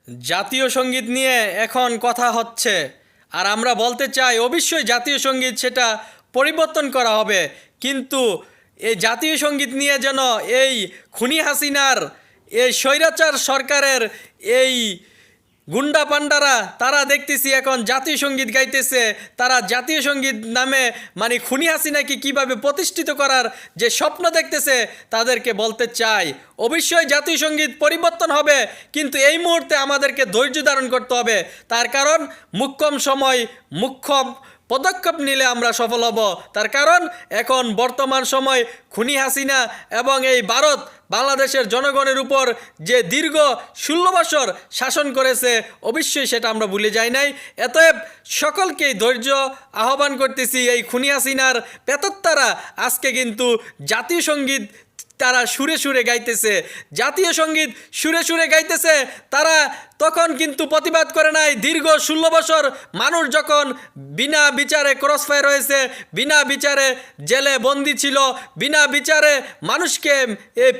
জাতীয় সঙ্গীত নিয়ে এখন কথা হচ্ছে, আর আমরা বলতে চাই অবশ্যই জাতীয় সঙ্গীত সেটা পরিবর্তন করা হবে। কিন্তু এই জাতীয় সঙ্গীত নিয়ে যেন এই খুনি হাসিনার এই স্বৈরাচার সরকারের এই গুন্ডা পান্ডারা তারা দেখতেছি এখন জাতীয় সঙ্গীত গাইতেছে। তারা জাতীয় সঙ্গীত নামে মানে খুনি হাসিনাকে কীভাবে প্রতিষ্ঠিত করার যে স্বপ্ন দেখতেছে, তাদেরকে বলতে চাই অবশ্যই জাতীয় সঙ্গীত পরিবর্তন হবে, কিন্তু এই মুহূর্তে আমাদেরকে ধৈর্য ধারণ করতে হবে। তার কারণ মুখ্যম সময় মুখ্যম পদক্ষেপ নিলে আমরা সফল হব। তার কারণ এখন বর্তমান সময় খুনি হাসিনা এবং এই ভারত বাংলাদেশের জনগণের উপর যে দীর্ঘ 16 বছর শাসন করেছে, অবশ্যই সেটা আমরা ভুলে যাই নাই। এতএব সকলকেই ধৈর্য আহ্বান করতেছি। এই খুনি হাসিনার পেতত্তারা আজকে কিন্তু জাতীয় সঙ্গীত তারা সুরে সুরে গাইতেছে, জাতীয় সঙ্গীত সুরে সুরে গাইতেছে। তারা তখন কিন্তু প্রতিবাদ করে নাই। দীর্ঘ 16 বছর মানুষ যখন বিনা বিচারে ক্রসফায়ার হয়েছে, বিনা বিচারে জেলে বন্দি ছিল, বিনা বিচারে মানুষকে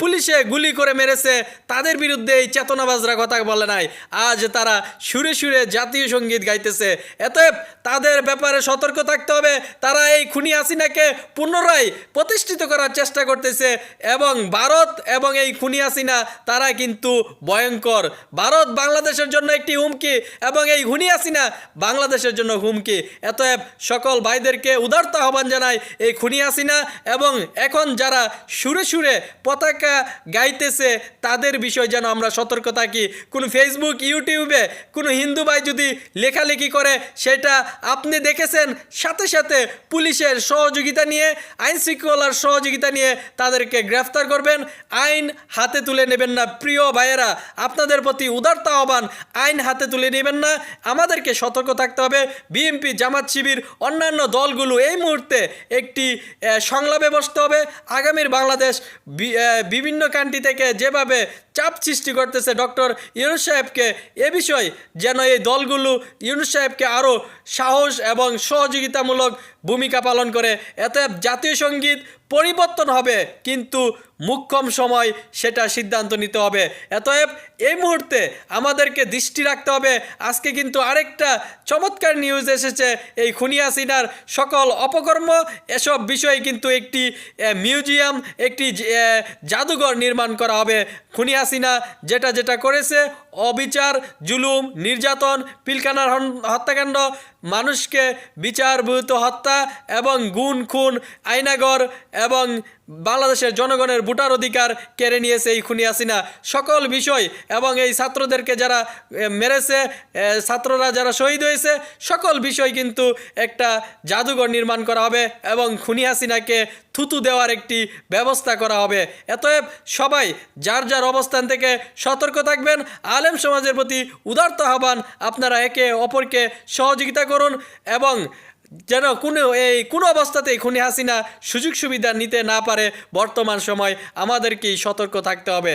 পুলিশে গুলি করে মেরেছে, তাদের বিরুদ্ধে এই চেতনাবাজরা কথা বলে নাই। আজ তারা সুরে সুরে জাতীয় সঙ্গীত গাইতেছে। এতএব তাদের ব্যাপারে সতর্ক থাকতে হবে। তারা এই খুনি হাসিনাকে পুনরায় প্রতিষ্ঠিত করার চেষ্টা করতেছে এবং ভারত এবং এই খুনি হাসিনা তারা কিন্তু ভয়ঙ্কর। ভারত বাংলাদেশের জন্য একটি হুমকি এবং এই খুনি হাসিনা বাংলাদেশের জন্য হুমকি। এতএব সকল ভাইদেরকে উদারতা আহ্বান জানাই, এই খুনি হাসিনা এবং এখন যারা সুরে সুরে পতাকা গাইতেছে তাদের বিষয় যেন আমরা সতর্ক থাকি। কোনো ফেসবুক ইউটিউবে কোনো হিন্দু ভাই যদি লেখালেখি করে, সেটা আপনি দেখেছেন, সাথে সাথে পুলিশের সহযোগিতা নিয়ে, আইন শৃঙ্খলার সহযোগিতা নিয়ে তাদেরকে গ্রেফতার করবেন, আইন হাতে তুলে নেবেন না। প্রিয় ভাইয়েরা, আপনাদের প্রতি উদারতা আহ্বান, আইন হাতে তুলে নেবেন না। আমাদেরকে সতর্ক থাকতে হবে। বিএনপি, জামাত, শিবির, অন্যান্য দলগুলো এই মুহূর্তে একটি সংলাপে বসতে হবে। আগামীর বাংলাদেশ বিভিন্ন কান্ট্রি থেকে যেভাবে চাপ সৃষ্টি করতেছে ডক্টর ইউনূস সাহেবকে, এ বিষয় যেন এই দলগুলো ইউনূস সাহেবকে আরও সাহস এবং সহযোগিতামূলক ভূমিকা পালন করে। এতএব জাতীয় সঙ্গীত পরিবর্তন হবে, কিন্তু মুখ্যম সময় সেটা সিদ্ধান্ত নিতে হবে। অতএব এই মুহূর্তে আমাদেরকে দৃষ্টি রাখতে হবে। আজকে কিন্তু আরেকটা চমৎকার নিউজ এসেছে, এই খুনি হাসিনার সকল অপকর্ম এসব বিষয়ে কিন্তু একটি মিউজিয়াম, একটি জাদুঘর নির্মাণ করা হবে। খুনি হাসিনা যেটা যেটা করেছে, অবিচার, জুলুম, নির্যাতন, পিলখানার হত্যাকাণ্ড, মানুষকে বিচারবহির্ভূত হত্যা এবং গুণ খুন, আয়নাঘর এবং বাংলাদেশের জনগণের ভোটার অধিকার কেড়ে নিয়েছে এই খুনি হাসিনা। সকল বিষয় এবং এই ছাত্রদেরকে যারা মেরেছে, ছাত্ররা যারা শহীদ হয়েছে, সকল বিষয় কিন্তু একটা জাদুঘর নির্মাণ করা হবে এবং খুনি হাসিনাকে থুতু দেওয়ার একটি ব্যবস্থা করা হবে। এতএব সবাই যার যার অবস্থান থেকে সতর্ক থাকবেন। আলেম সমাজের প্রতি উদারতা আহ্বান, আপনারা একে অপরকে সহযোগিতা করুন এবং যেন কোনো অবস্থাতেই খুনি হাসিনা সুযোগ সুবিধা নিতে না পারে। বর্তমান সময় আমাদেরকেই সতর্ক থাকতে হবে।